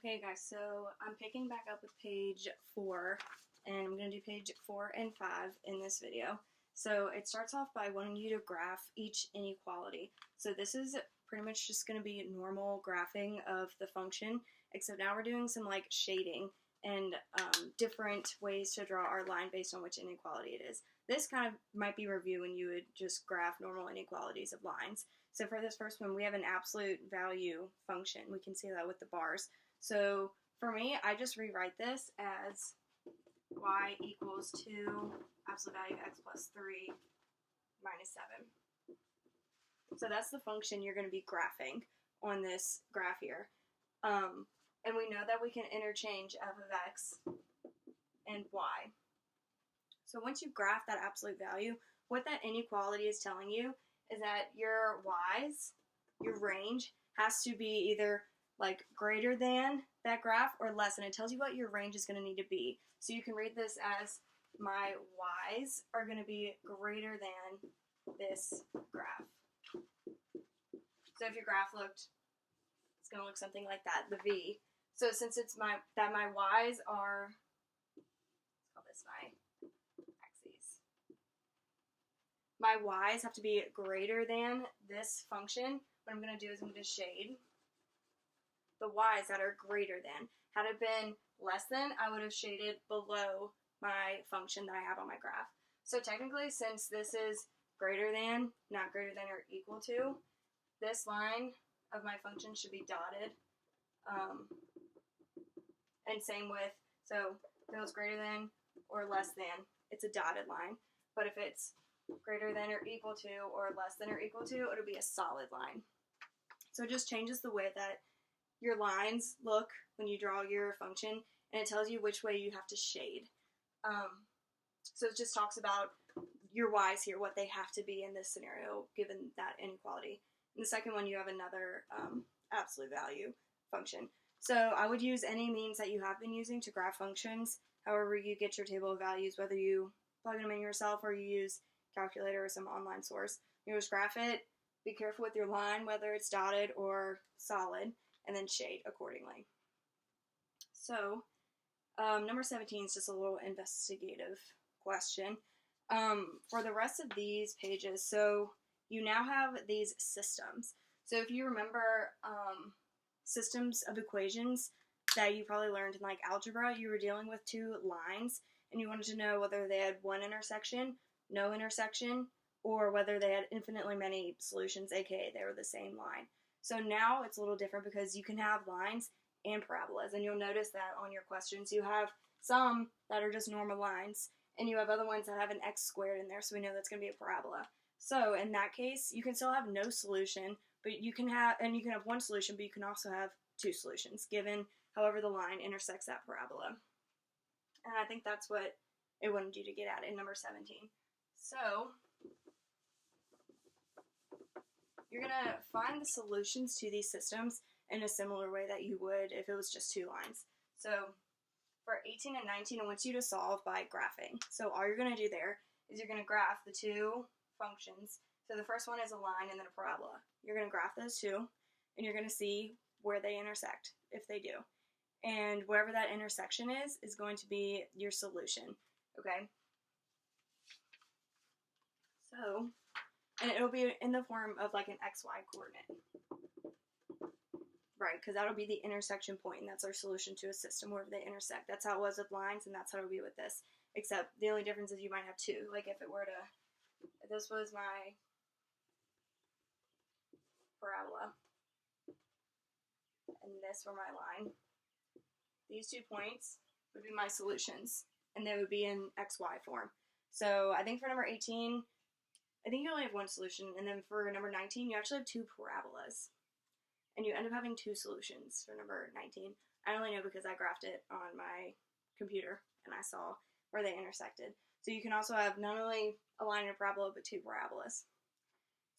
Okay guys, so I'm picking back up with page 4, and I'm going to do page 4 and 5 in this video. So it starts off by wanting you to graph each inequality. So this is pretty much just going to be normal graphing of the function, except now we're doing some like shading and different ways to draw our line based on which inequality it is. This kind of might be review when you would just graph normal inequalities of lines. So for this first one, we have an absolute value function. We can see that with the bars. So for me, I just rewrite this as y equals 2 absolute value x plus 3 minus 7. So that's the function you're going to be graphing on this graph here. And we know that we can interchange f of x and y. So once you graph that absolute value, what that inequality is telling you is that your y's, your range, has to be either like greater than that graph or less, and it tells you what your range is going to need to be. So you can read this as my y's are going to be greater than this graph. So if your graph looked, it's going to look something like that, the V. So since it's my y's are, let's call this my axes. My y's have to be greater than this function. What I'm going to do is I'm going to shade the y's that are greater than. Had it been less than, I would have shaded below my function that I have on my graph. So technically, since this is greater than, not greater than or equal to, this line of my function should be dotted. And same with, so if it was greater than or less than, it's a dotted line. But if it's greater than or equal to or less than or equal to, it'll be a solid line. So it just changes the way that your lines look when you draw your function, and it tells you which way you have to shade. So it just talks about your y's here, what they have to be in this scenario given that inequality. In the second one, you have another absolute value function. So I would use any means that you have been using to graph functions, however you get your table of values, whether you plug them in yourself or you use calculator or some online source. You just graph it, be careful with your line, whether it's dotted or solid, and then shade accordingly. So number 17 is just a little investigative question. For the rest of these pages, so you now have these systems. So if you remember systems of equations that you probably learned in like algebra, you were dealing with two lines and you wanted to know whether they had one intersection, no intersection, or whether they had infinitely many solutions, aka they were the same line. So now it's a little different because you can have lines and parabolas, and you'll notice that on your questions you have some that are just normal lines, and you have other ones that have an x squared in there, so we know that's going to be a parabola. So in that case, you can still have no solution, but you can have one solution, but you can also have two solutions, given however the line intersects that parabola. And I think that's what it wanted you to get at in number 17. So you're going to find the solutions to these systems in a similar way that you would if it was just two lines. So for 18 and 19, I want you to solve by graphing. So all you're going to do there is you're going to graph the two functions. So the first one is a line and then a parabola. You're going to graph those two, and you're going to see where they intersect, if they do. And wherever that intersection is going to be your solution, okay? So, and it'll be in the form of like an xy coordinate. Right, because that'll be the intersection point, and that's our solution to a system wherever they intersect. That's how it was with lines, and that's how it'll be with this. Except the only difference is you might have two. Like if this was my parabola, and this were my line, these 2 points would be my solutions, and they would be in xy form. So I think for number 18, I think you only have one solution, and then for number 19, you actually have two parabolas. And you end up having two solutions for number 19. I only know because I graphed it on my computer, and I saw where they intersected. So you can also have not only a line and a parabola, but two parabolas.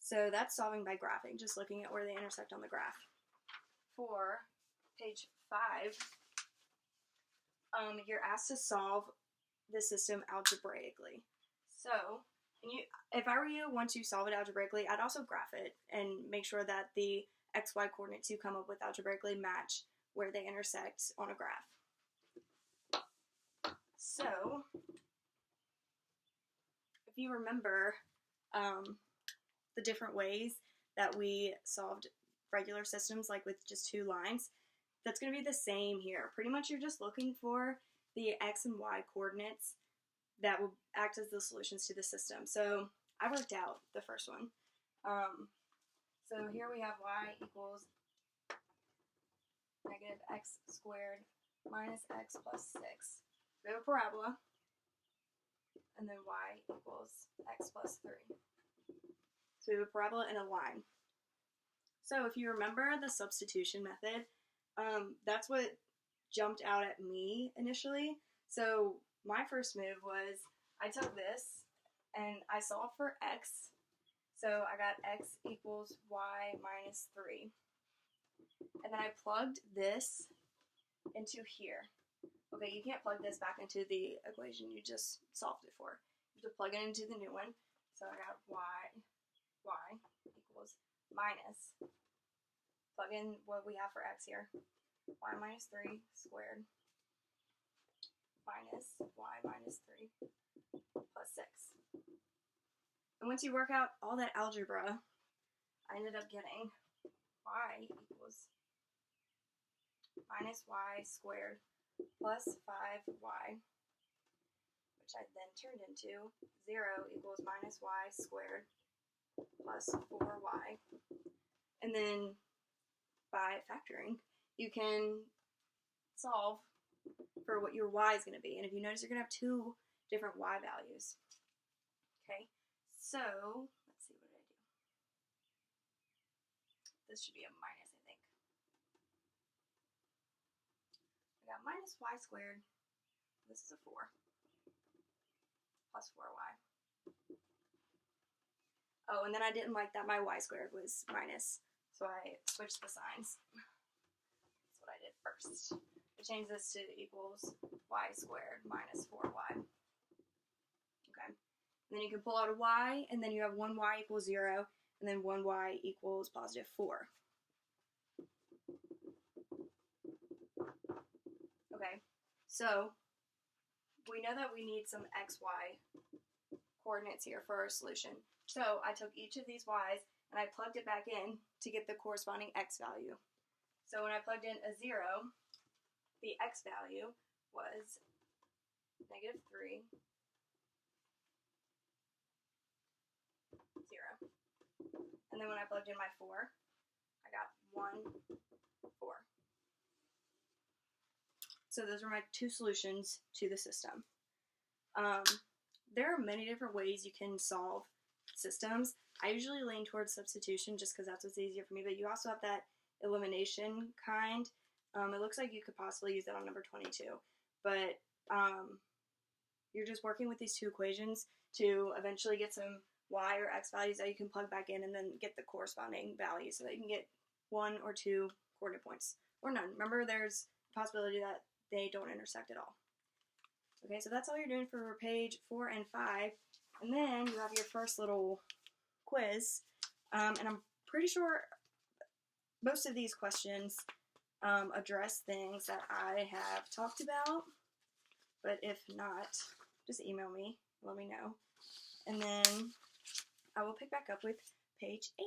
So that's solving by graphing, just looking at where they intersect on the graph. For page 5, you're asked to solve the system algebraically. So, if I were you, once you solve it algebraically, I'd also graph it and make sure that the xy coordinates you come up with algebraically match where they intersect on a graph. So, if you remember the different ways that we solved regular systems, like with just 2 lines, that's going to be the same here. Pretty much you're just looking for the x and y coordinates that will act as the solutions to the system. So I worked out the first one. So here we have y equals negative x squared minus x plus 6. We have a parabola, and then y equals x plus 3. So we have a parabola and a line. So if you remember the substitution method, that's what jumped out at me initially. So my first move was I took this and I solved for x. So I got x equals y minus 3. And then I plugged this into here. Okay, you can't plug this back into the equation you just solved it for. You have to plug it into the new one. So I got y equals minus, plug in what we have for x here, y minus 3 squared minus y minus 3 plus 6. And once you work out all that algebra, I ended up getting y equals minus y squared plus 5y, which I then turned into 0 equals minus y squared plus 4y. And then by factoring, you can solve for what your y is going to be. And if you notice, you're going to have 2 different y values. Okay, so let's see, what did I do? This should be a minus, I think. I got minus y squared. This is a 4 plus 4y. Oh, and then I didn't like that my y squared was minus, so I switched the signs. That's what I did first. I changed this to equals y squared minus 4y. Okay. And then you can pull out a y, and then you have 1y equals 0, and then 1y equals positive 4. Okay, so we know that we need some xy coordinates here for our solution. So I took each of these y's and I plugged it back in to get the corresponding x value. So when I plugged in a 0, the x value was negative 3, 0. And then when I plugged in my 4, I got 1, 4. So those are my 2 solutions to the system. There are many different ways you can solve systems. I usually lean towards substitution just because that's what's easier for me, but you also have that elimination kind. It looks like you could possibly use that on number 22, but you're just working with these 2 equations to eventually get some y or x values that you can plug back in and then get the corresponding value so that you can get 1 or 2 coordinate points, or none. Remember, there's a possibility that they don't intersect at all. Okay, so that's all you're doing for page 4 and 5, and then you have your first little quiz, and I'm pretty sure most of these questions address things that I have talked about, but if not, just email me, let me know, and then I will pick back up with page 8.